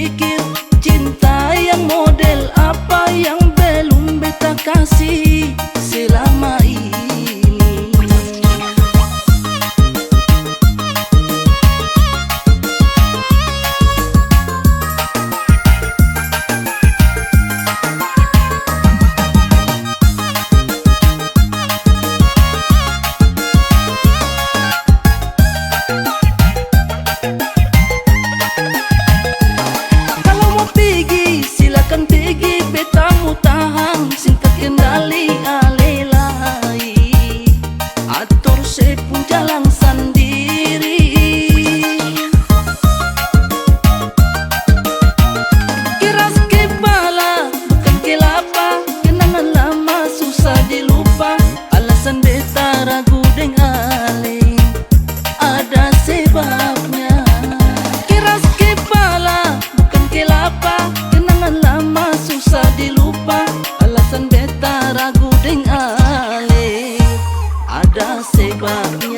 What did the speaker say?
pikir cinta yang model apa yang belum beta kasih selama ini. Silakan pergi, beta mau tahan, singkat kendali alelai, atur sepun jalan sendiri. Keras kepala bukan kelapa, kenangan lama susah dilupa. Alasan beta ragu dengan ale, ada sebabnya. Keras kepala bukan kelapa, lama susah dilupa. Alasan beta ragu dengan ale, ada sebabnya.